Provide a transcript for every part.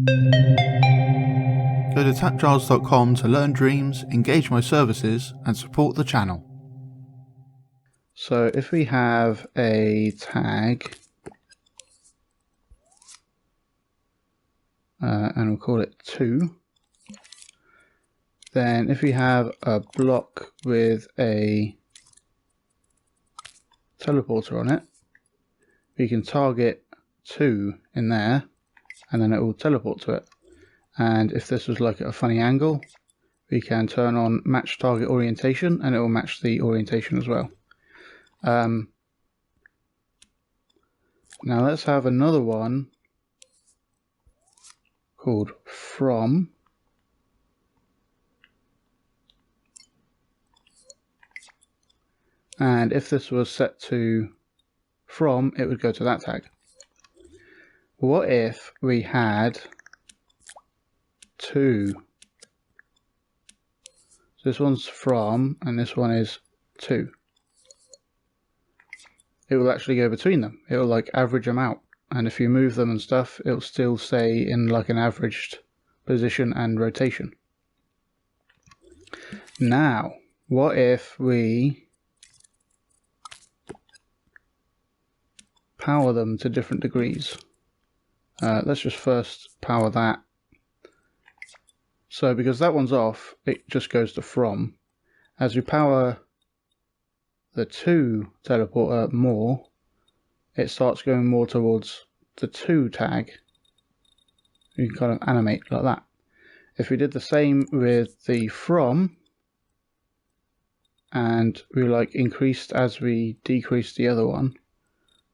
Go to TAPgiles.com to learn dreams, engage my services, and support the channel. So if we have a tag, and we'll call it 2, then if we have a block with a teleporter on it, we can target 2 in there, and then it will teleport to it. And if this was like at a funny angle, we can turn on match target orientation, and it will match the orientation as well. Now let's have another one called from. And if this was set to from, it would go to that tag. What if we had 2? So this one's from and this one is 2. It will actually go between them. It will like average them out, and if you move them and stuff, it will still stay in like an averaged position and rotation. Now, what if we power them to different degrees? Let's just first power that. So because that one's off, it just goes to from. As we power the 2 teleporter more, it starts going more towards the 2 tag. You can kind of animate like that. If we did the same with the from, and we like increased as we decreased the other one,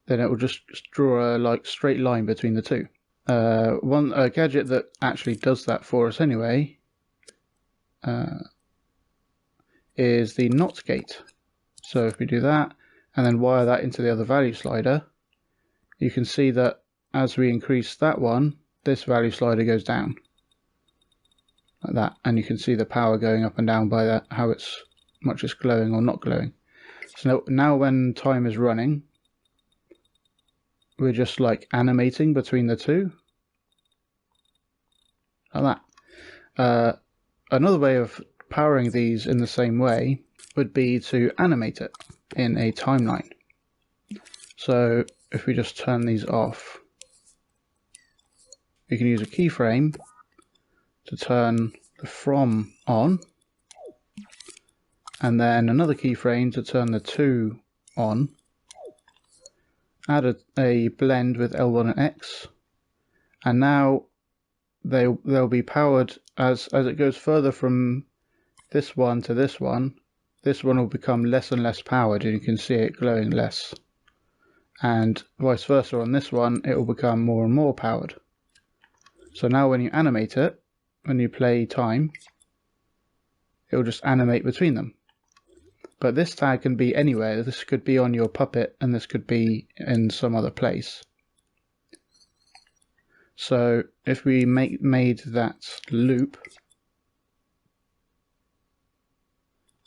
then it will just draw a like straight line between the 2. One gadget that actually does that for us anyway is the not gate. So if we do that and then wire that into the other value slider, you can see that as we increase that one, this value slider goes down like that, and you can see the power going up and down by that, how much it's glowing or not glowing. So now when time is running, we're just like animating between the 2 like that. Another way of powering these in the same way would be to animate it in a timeline. So if we just turn these off, we can use a keyframe to turn the from on, and then another keyframe to turn the 2 on. Add a blend with L1 and X, and now they'll be powered as it goes further from this one to this one. This one will become less and less powered, and you can see it glowing less. And vice versa on this one, it will become more and more powered. So now when you animate it, when you play time, it will just animate between them. But this tag can be anywhere. This could be on your puppet, and this could be in some other place. So if we made that loop,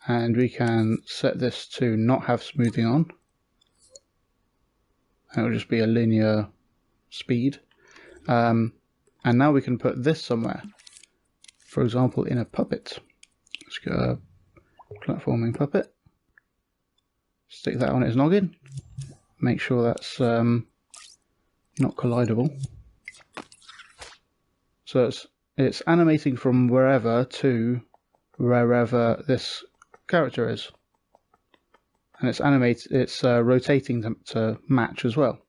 and we can set this to not have smoothing on, it will just be a linear speed. And now we can put this somewhere. For example, in a puppet. Let's go a platforming puppet. Stick that on its noggin. Make sure that's not collidable. So it's animating from wherever to wherever this character is, and it's rotating to match as well.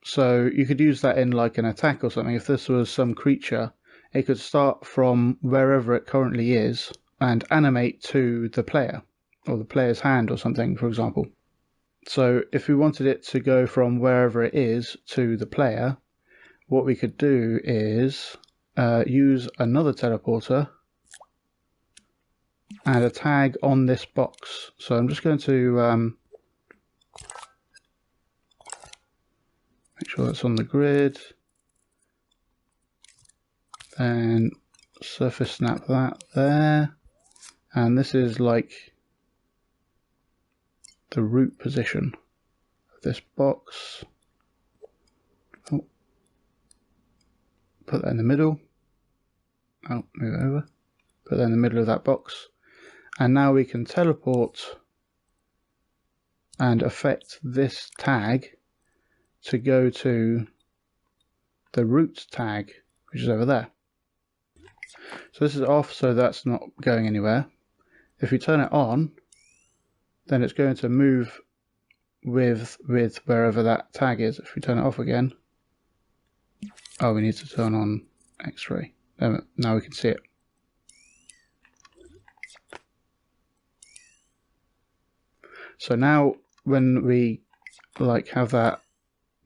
So you could use that in like an attack or something. If this was some creature, it could start from wherever it currently is and animate to the player or the player's hand or something, for example. So if we wanted it to go from wherever it is to the player, what we could do is use another teleporter and a tag on this box. So I'm just going to make sure that's on the grid, then surface snap that there, and this is like the root position of this box. Oh, put that in the middle. Oh, move it over. Put that in the middle of that box. And now we can teleport and affect this tag to go to the root tag, which is over there. So this is off, so that's not going anywhere. If we turn it on, then it's going to move with wherever that tag is. If we turn it off again, oh, we need to turn on X-ray. Now we can see it. So now when we have that,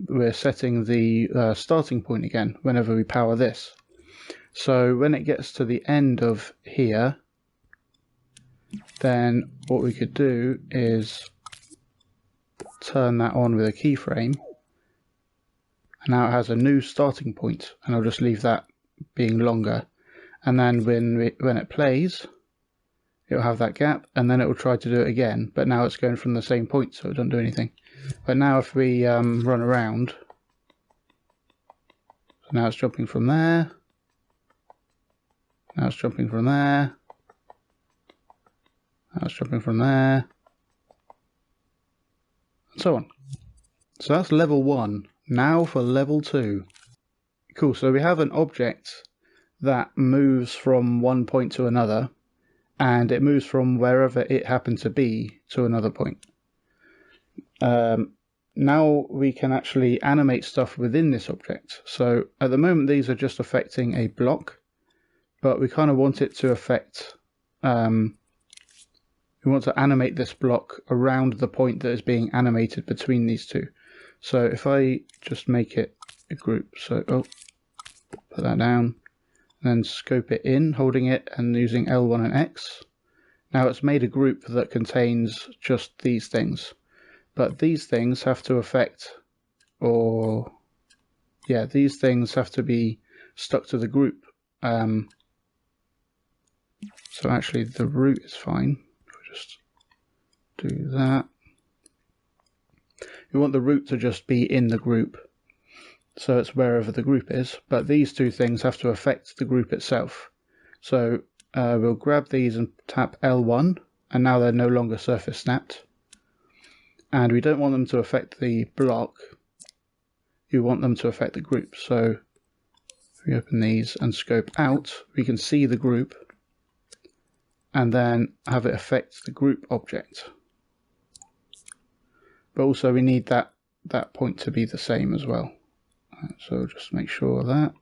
we're setting the starting point again whenever we power this. So when it gets to the end of here, then what we could do is turn that on with a keyframe. And now it has a new starting point, and I'll just leave that being longer. And then when it plays, it'll have that gap, and then it will try to do it again, but now it's going from the same point, so it doesn't do anything. But now if we run around, so now it's jumping from there, now it's jumping from there, now it's jumping from there, and so on. So that's level 1. Now for level 2. Cool, so we have an object that moves from one point to another, and it moves from wherever it happened to be to another point. Now we can actually animate stuff within this object. So at the moment these are just affecting a block, but we kind of want it to affect, we want to animate this block around the point that is being animated between these two. So if I just make it a group, so put that down, then scope it in, holding it and using L1 and X. Now it's made a group that contains just these things, but these things have to affect, these things have to be stuck to the group. So actually the root is fine. We'll just do that. We want the root to just be in the group, so it's wherever the group is, but these two things have to affect the group itself. So we'll grab these and tap L1, and now they're no longer surface snapped. And we don't want them to affect the block, you want them to affect the group. So if we open these and scope out, we can see the group and then have it affect the group object. But also we need that point to be the same as well. So just make sure of that.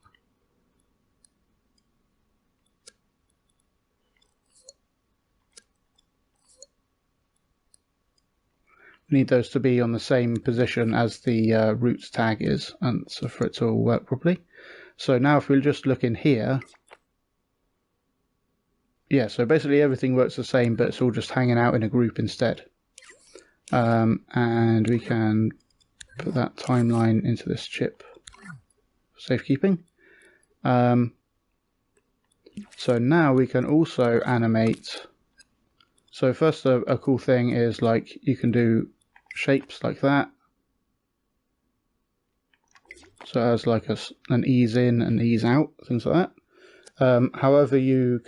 We need those to be on the same position as the roots tag is, and so for it to all work properly. So now if we'll just look in here, yeah, so basically everything works the same, but it's all just hanging out in a group instead. And we can put that timeline into this chip for safekeeping. So now we can also animate. So first a cool thing is you can do shapes like that. So it has an ease in and ease out, things like that. However you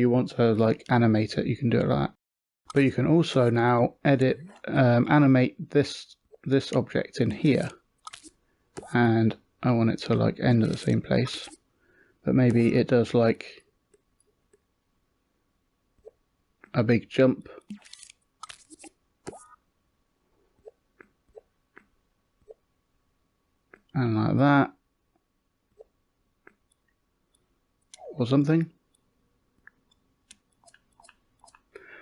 want to animate it, you can do it like that. But you can also now animate this object in here, and I want it to end at the same place, but maybe it does a big jump. And like that, or something.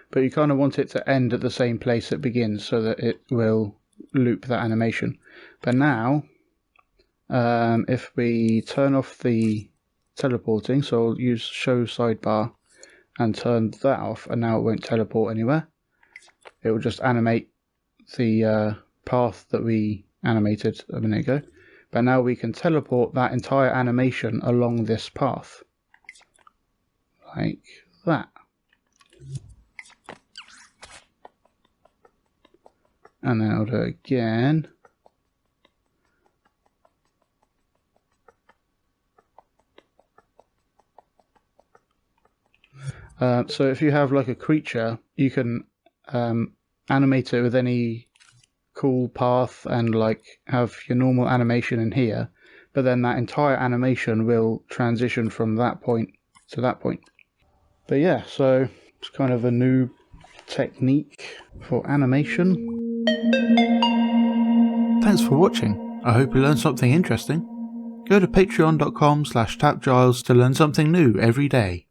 But you kind of want it to end at the same place it begins so that it will loop that animation. But now, if we turn off the teleporting, so I'll use show sidebar and turn that off, and now it won't teleport anywhere. It will just animate the path that we animated a minute ago. But now we can teleport that entire animation along this path. Like that. And then I'll do it again. So if you have like a creature, you can animate it with any cool path and like have your normal animation in here, but then that entire animation will transition from that point to that point. But yeah, so it's kind of a new technique for animation. Thanks for watching. I hope you learned something interesting. Go to patreon.com/TAPgiles to learn something new every day.